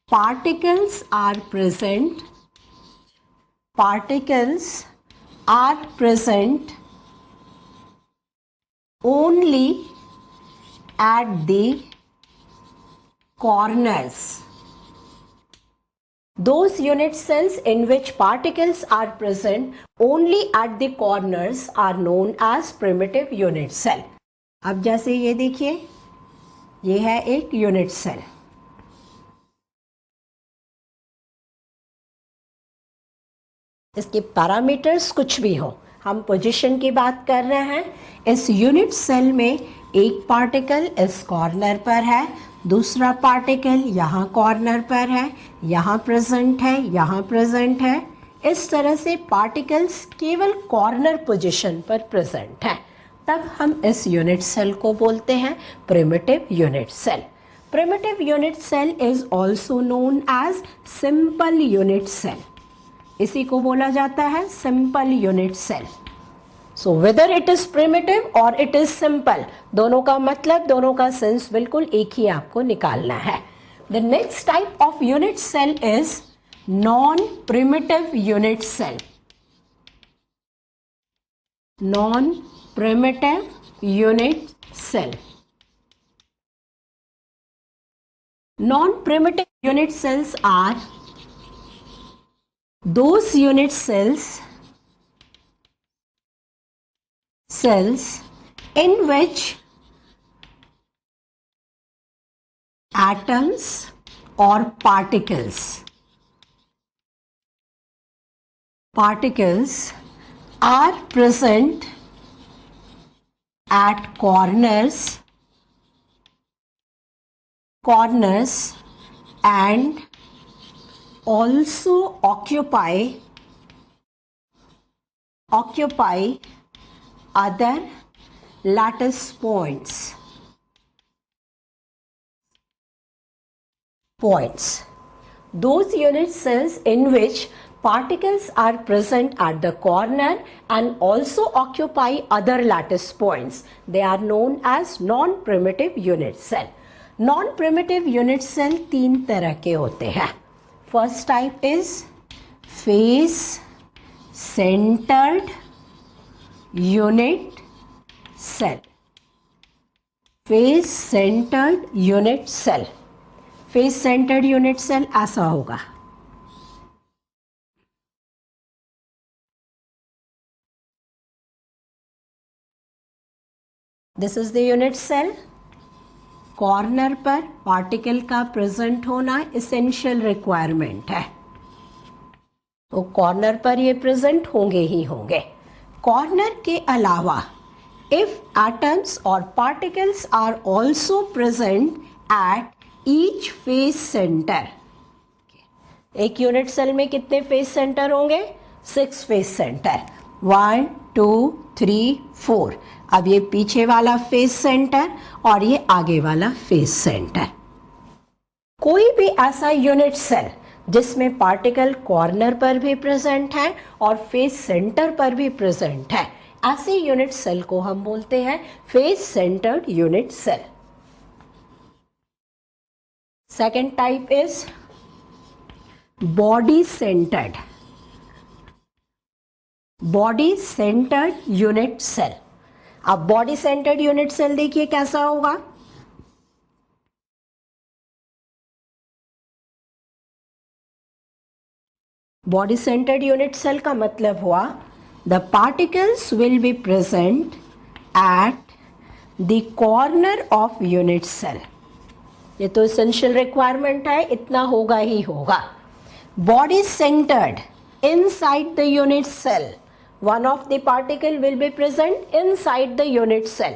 particles are present only at the corners. Those unit cells in which particles are present only at the corners are known as primitive unit cell. अब जैसे ये देखिए, ये है एक unit cell. इसके parameters कुछ भी हो, हम पोजीशन की बात कर रहे हैं. इस यूनिट सेल में एक पार्टिकल इस कॉर्नर पर है, दूसरा पार्टिकल यहाँ कॉर्नर पर है, यहाँ प्रेजेंट है, यहाँ प्रेजेंट है. इस तरह से पार्टिकल्स केवल कॉर्नर पोजीशन पर प्रेजेंट है. तब हम इस यूनिट सेल को बोलते हैं primitive unit cell. Primitive unit cell is also known as simple unit cell. इसी को बोला जाता है simple unit cell. So whether it is primitive और इट इज सिंपल, दोनों का मतलब, दोनों का सेंस बिल्कुल एक ही आपको निकालना है. The next type of unit cell is non primitive unit cell. Non primitive unit cell. Non-primitive unit cells are those unit cells in which atoms or particles are present at corners and also occupy other lattice points. Those unit cells in which particles are present at the corner and also occupy other lattice points, they are known as non-primitive unit cell. Non-primitive unit cell तीन तरह के होते हैं. First type is face centered unit cell. Face centered unit cell. Face centered unit cell ऐसा होगा. This is the unit cell. Corner पर particle का present होना एसेंशियल रिक्वायरमेंट है, तो कॉर्नर पर ये प्रेजेंट होंगे ही होंगे. कॉर्नर के अलावा इफ एटम्स और particles are also present at each face center. एक यूनिट सेल में कितने फेस सेंटर होंगे? 6 फेस सेंटर. 1 2 3 4. अब ये पीछे वाला फेस सेंटर और ये आगे वाला फेस सेंटर. कोई भी ऐसा यूनिट सेल जिसमें पार्टिकल कॉर्नर पर भी प्रेजेंट है और फेस सेंटर पर भी प्रेजेंट है, ऐसे यूनिट सेल को हम बोलते हैं face centered unit cell. Second type is body centered unit cell. अब बॉडी सेंटर्ड यूनिट सेल देखिए कैसा होगा. बॉडी सेंटर्ड यूनिट सेल का मतलब हुआ the particles will be present at the corner of unit cell. ये तो एसेंशियल रिक्वायरमेंट है, इतना होगा ही होगा. Body centered inside the unit cell. One of the particle will be present inside the unit cell.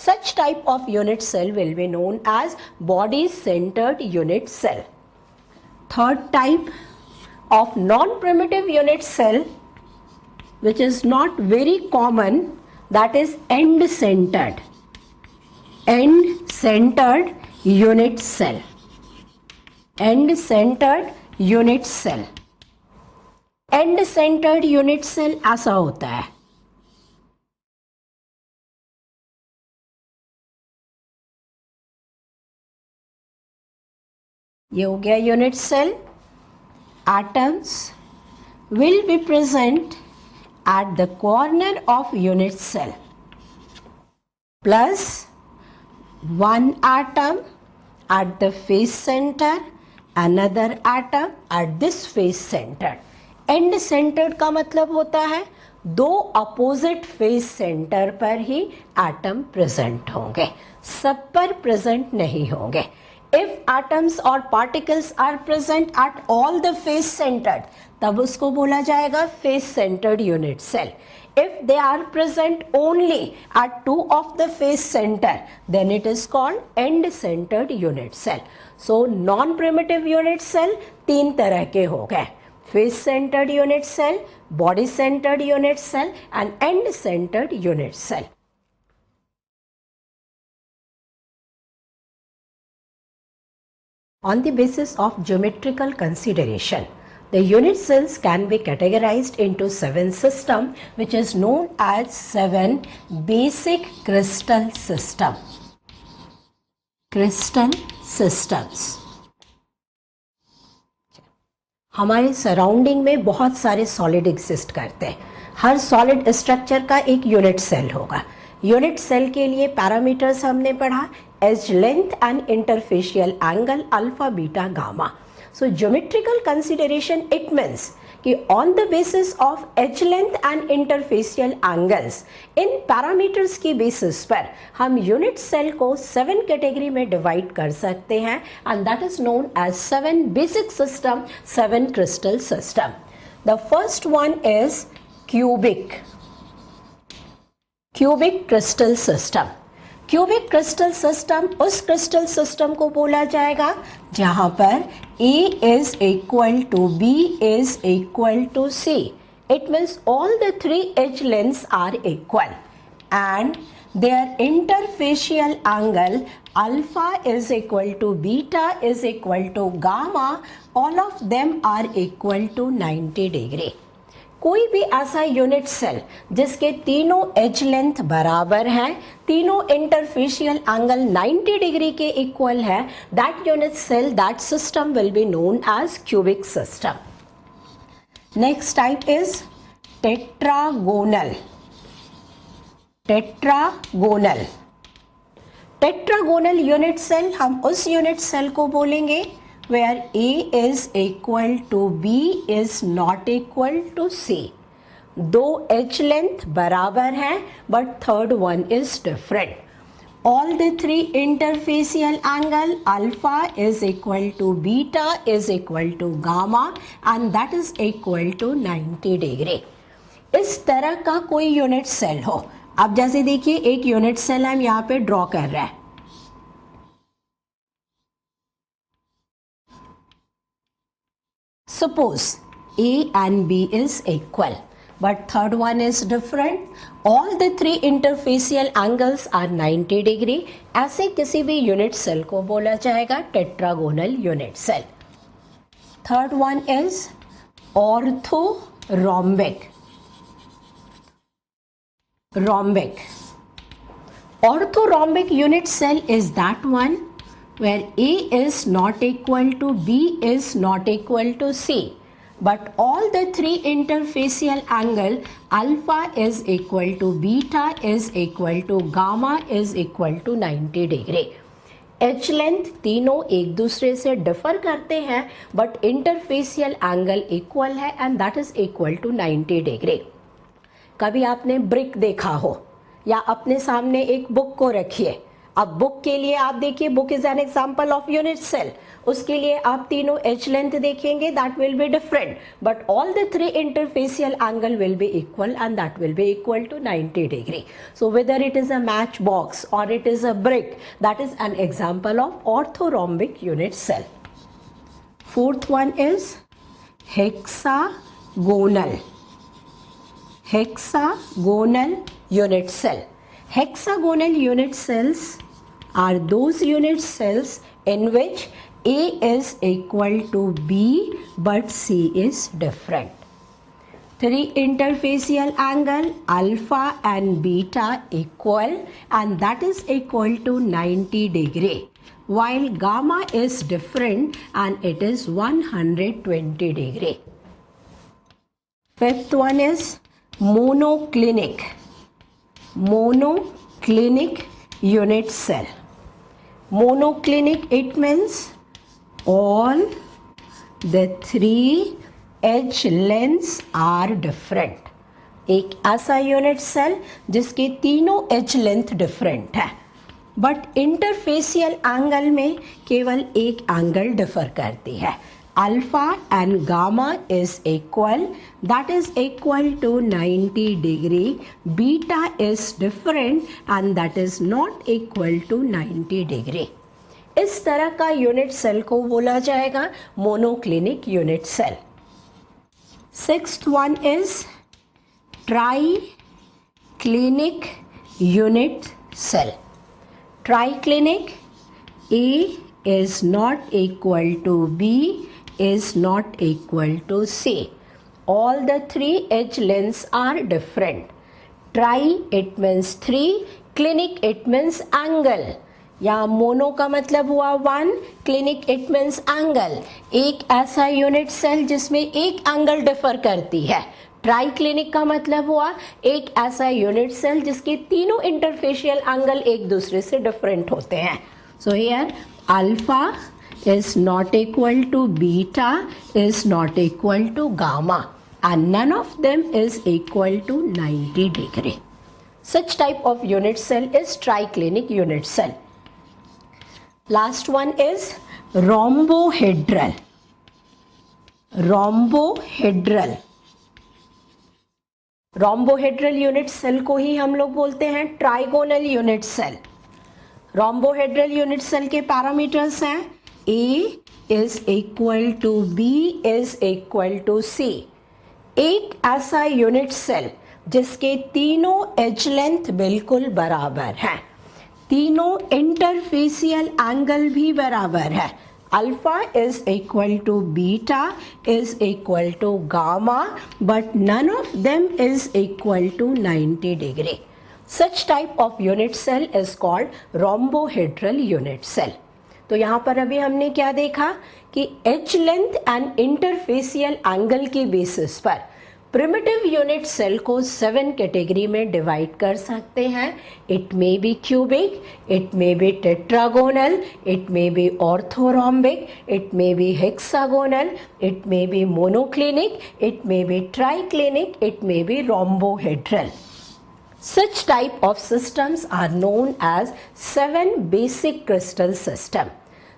Such type of unit cell will be known as body-centered unit cell. Third type of non-primitive unit cell, which is not very common, that is end-centered. End-centered unit cell. End-centered unit cell. End centred unit cell ऐसा होता है. ये हो गया unit cell. Atoms will be present at the corner of unit cell plus one atom at the face center, another atom at this face center. End centered का मतलब होता है दो अपोजिट फेस सेंटर पर ही एटम प्रेजेंट होंगे, सब पर present नहीं होंगे. If atoms or particles are present at all the face centered, तब उसको बोला जाएगा face centered unit cell. If they are present only at two of the face center, then it is called end centered unit cell. So non-primitive unit cell तीन तरह के हो गए: face centered unit cell, body centered unit cell and end centered unit cell. On the basis of geometrical consideration, the unit cells can be categorized into 7 systems, which is known as 7 basic crystal system. Crystal systems. हमारे surrounding में बहुत सारे solid exist करते हैं. हर solid structure का एक unit cell होगा. Unit cell के लिए पैरामीटर्स हमने पढ़ा: edge length and interfacial angle alpha, beta, gamma. So geometrical consideration, it means कि on the basis of edge length and interfacial angles, in parameters की basis पर हम यूनिट सेल को 7 कैटेगरी में डिवाइड कर सकते हैं, and that is known as 7 basic system, 7 crystal system. The first one is cubic crystal system. Cubic crystal system उस crystal system को बोला जाएगा जहां पर A is equal to B is equal to C. It means all the 3 edge lengths are equal and their interfacial angle alpha is equal to beta is equal to gamma. All of them are equal to 90 degree. कोई भी ऐसा unit cell जिसके तीनों edge length बराबर हैं, तीनों interfacial angle 90 degree के equal है, that unit cell, that system will be known as cubic system. Next type is tetragonal. Tetragonal unit cell, हम उस यूनिट सेल को बोलेंगे where A is equal to B is not equal to C. दो as length बराबर हैं but third one is different. All the 3 interfacial angle alpha is equal to beta is equal to gamma and that is equal to 90 degree. इस तरह का कोई unit cell हो. अब जैसे देखिए एक यूनिट सेल हम यहाँ पे ड्रॉ कर रहे हैं. Suppose A and B is equal, but third one is different. All the 3 interfacial angles are 90 degree. ऐसे किसी भी यूनिट सेल को बोला जाएगा tetragonal unit cell. Third one is orthorhombic. Orthorhombic unit cell is that one where A is not equal to B is not equal to C, but all the 3 interfacial angle alpha is equal to beta is equal to gamma is equal to 90 degree. Edge length तीनों एक दूसरे से differ करते हैं but interfacial angle equal है and that is equal to 90 degree. कभी आपने brick देखा हो या अपने सामने एक बुक को रखिए. अब बुक के लिए आप देखिए, book is an example of unit cell. उसके लिए आप तीनों एज लेंथ देखेंगे, that will be different but all the 3 interfacial angle will be equal and that will be equal to 90 degree. So whether it is a match box or it is a brick, that is an example of orthorhombic unit cell. Fourth one is hexagonal unit cell. Hexagonal unit cells are those unit cells in which A is equal to B but C is different. 3 interfacial angle alpha and beta equal and that is equal to 90 degree. while gamma is different and it is 120 degree. Fifth one is monoclinic. Monoclinic unit cell. Monoclinic, it means all the three edge lengths are different. एक ऐसा unit cell जिसके तीनों edge length different है, but interfacial angle में केवल एक angle differ करती है. Alpha and gamma is equal, that is equal to 90 degree. Beta is different and that is not equal to 90 degree. इस तरह का यूनिट सेल को बोला जाएगा monoclinic unit cell. Sixth one is triclinic unit cell. Triclinic, A is not equal to B is not equal to C. All the three edge lengths are different. Tri, it means three. Clinic, it means angle. यहाँ mono का मतलब हुआ one, clinic it means angle. एक ऐसा unit cell जिसमें एक angle differ करती है. ट्राई क्लिनिक का मतलब हुआ एक ऐसा यूनिट सेल जिसके तीनों इंटरफेशियल एंगल एक दूसरे से डिफरेंट होते हैं. So here alpha is not equal to beta is not equal to gamma and none of them is equal to 90 degree. Such type of unit cell is triclinic unit cell. Last one is rhombohedral. rhombohedral rhombohedral unit cell को ही हम लोग बोलते हैं trigonal unit cell. Rhombohedral unit cell के parameters हैं A is equal to B is equal to C. एक ऐसा यूनिट सेल जिसके तीनों एज लेंथ बिल्कुल बराबर हैं, तीनों इंटरफेसियल एंगल भी बराबर है. Alpha is equal to beta is equal to gamma, but none of them is equal to 90 degree. Such type of unit cell is called rhombohedral unit cell. तो यहाँ पर अभी हमने क्या देखा कि edge length and interfacial angle के basis पर प्रिमिटिव यूनिट सेल को 7 कैटेगरी में डिवाइड कर सकते हैं. It may be cubic, it may be tetragonal, it may be orthorhombic, it may be hexagonal, it may be monoclinic, it may be triclinic, it may be rhombohedral. Such type of systems are known as 7 basic crystal system.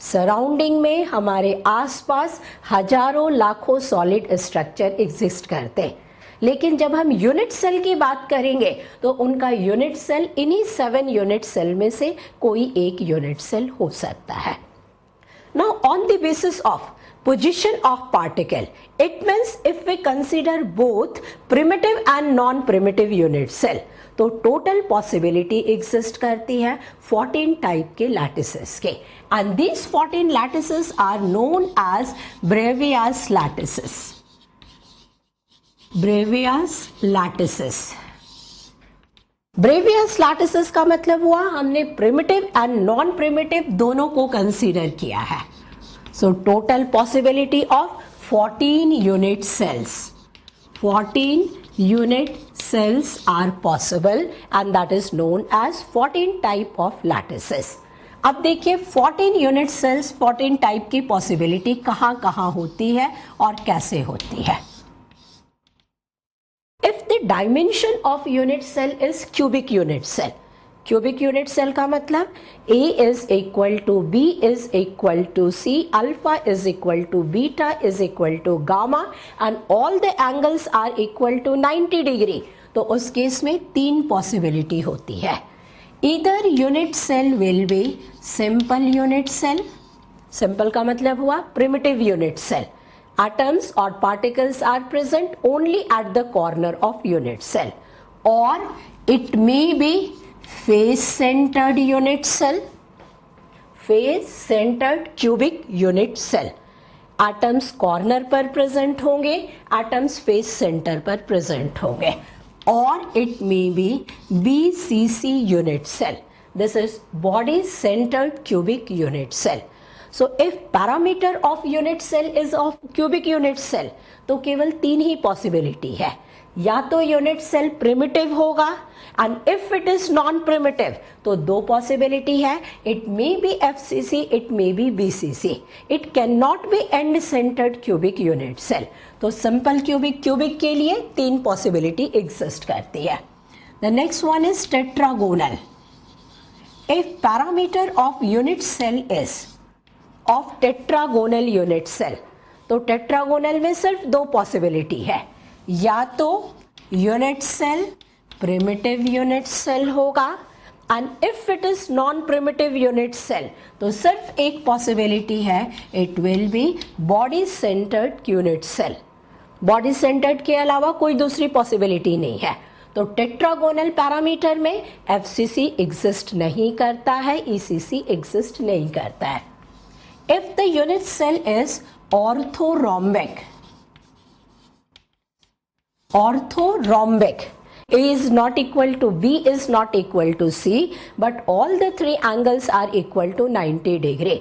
Surrounding में हमारे आसपास हजारों लाखों solid structure exist करते हैं, लेकिन जब हम यूनिट सेल की बात करेंगे तो उनका यूनिट सेल इन्हीं 7 यूनिट सेल में से कोई एक यूनिट सेल हो सकता है. Now on the basis of position of particle, it means if we consider both primitive and non-primitive unit cell, तो टोटल पॉसिबिलिटी एग्जिस्ट करती है 14 टाइप के लैटिसेस के, and these 14 lattices are known as Bravais lattices. Bravais lattices. Bravais lattices का मतलब हुआ हमने primitive and non primitive दोनों को कंसीडर किया है. So total possibility of 14 unit cells. 14 unit cells are possible and that is known as 14 type of lattices. अब देखिए 14 यूनिट सेल्स 14 टाइप की पॉसिबिलिटी कहाँ कहाँ होती है और कैसे होती है. If the dimension of unit cell is cubic unit cell. Cubic unit cell का मतलब A is equal to B is equal to C, alpha is equal to beta is equal to gamma and all the angles are equal to 90 degree. तो उस case में 3 possibility होती है. Either unit cell will be simple unit cell. Simple का मतलब हुआ primitive unit cell. Atoms or particles are present only at the corner of unit cell. Or it may be face centered unit cell, face centered cubic unit cell. Atoms corner पर present होंगे, atoms face center पर present होंगे. और it may be BCC unit cell. This is body centered cubic unit cell. So if parameter of unit cell is of cubic unit cell, तो केवल 3 ही possibility है, या तो यूनिट सेल प्रिमिटिव होगा, and if it is non primitive तो 2 possibility है, it may be FCC, it may be BCC, it can not be end centered cubic unit cell. तो simple cubic के लिए 3 पॉसिबिलिटी एग्जिस्ट करती है. The next one is tetragonal. If parameter of unit cell is of tetragonal unit cell, तो tetragonal में सिर्फ 2 possibility है, या तो unit cell primitive unit cell होगा, and if it is non primitive unit cell तो सिर्फ एक पॉसिबिलिटी है, it will be body centered unit cell. Body centered के अलावा कोई दूसरी पॉसिबिलिटी नहीं है. तो टेट्रागोनल पैरामीटर में एफसीसी एग्जिस्ट नहीं करता है, ईसीसी एग्जिस्ट नहीं करता है. If the unit cell is orthorhombic A is not equal to B is not equal to C, but all the 3 angles are equal to 90 degree.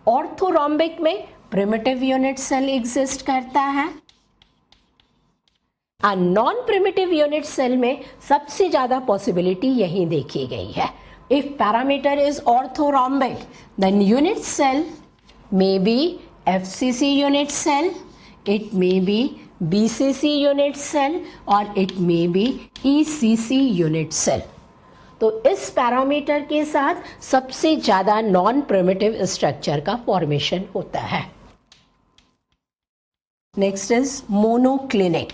Orthorhombic में primitive unit cell exist करता है, और non primitive unit cell में सबसे ज्यादा possibility यही देखी गई है. If parameter is orthorhombic, then unit cell may be FCC unit cell, it may be BCC unit cell, or it may be ECC unit cell. तो इस पैरामीटर के साथ सबसे ज्यादा नॉन प्रिमिटिव स्ट्रक्चर का फॉर्मेशन होता है. Next is monoclinic.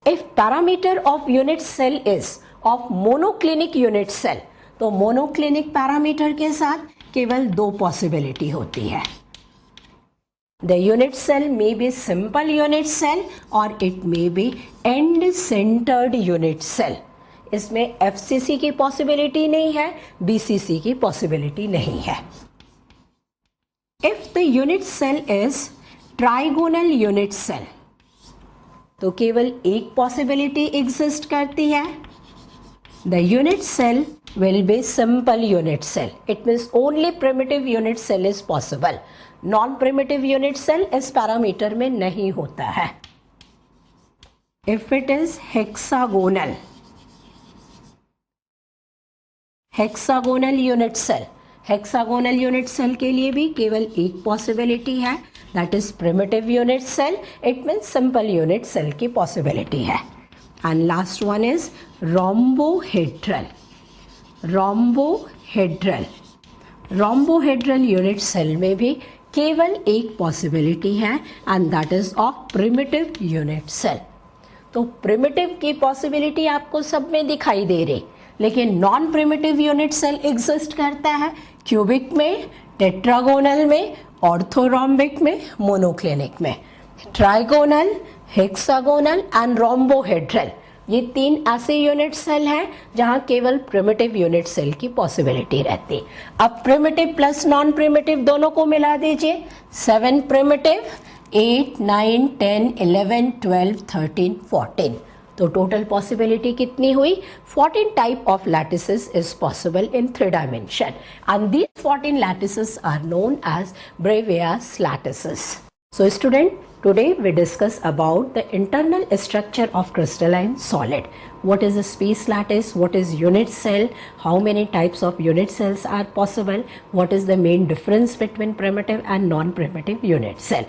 If parameter of unit cell is of monoclinic unit cell, तो मोनोक्लिनिक पैरामीटर के साथ केवल 2 पॉसिबिलिटी होती है. The unit cell may be simple unit cell or it may be end centred unit cell. इसमें FCC की possibility नहीं है, बीसीसी की पॉसिबिलिटी नहीं है. If the unit cell is trigonal unit cell, तो केवल एक पॉसिबिलिटी एग्जिस्ट करती है. The unit cell will be simple unit cell. It means only primitive unit cell is possible. Non-primitive unit cell इस parameter में नहीं होता है. If it is hexagonal unit cell, hexagonal unit cell के लिए भी केवल एक पॉसिबिलिटी है, that is primitive unit cell. It means simple unit cell की पॉसिबिलिटी है. And last one is rhombohedral. Rhombohedral unit cell में भी केवल एक पॉसिबिलिटी है, and that is of primitive unit cell. तो प्रिमिटिव की पॉसिबिलिटी आपको सब में दिखाई दे रही, लेकिन non primitive unit cell exist करता है क्यूबिक में, टेट्रागोनल में, ऑर्थोरॉम्बिक में, मोनोक्लिनिक में. ट्राइगोनल, हेक्सागोनल एंड रोम्बोहेड्रल, ये 3 ऐसे यूनिट सेल हैं जहां केवल प्रिमिटिव यूनिट सेल की पॉसिबिलिटी रहती. अब प्रिमिटिव प्लस नॉन प्रिमिटिव दोनों को मिला दीजिए. 7 प्रिमिटिव, 8, 9, 10, 11, 12, 13, 14. तो टोटल पॉसिबिलिटी कितनी हुई? 14 type of lattices is possible in 3 dimension, and these 14 lattices are known as Bravais lattices. So student, today we discuss about the internal structure of crystalline solid. What is a space lattice? What is unit cell? How many types of unit cells are possible? What is the main difference between primitive and non-primitive unit cell?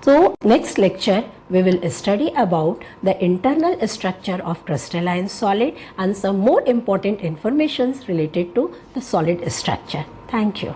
So next lecture we will study about the internal structure of crystalline solid and some more important informations related to the solid structure. Thank you.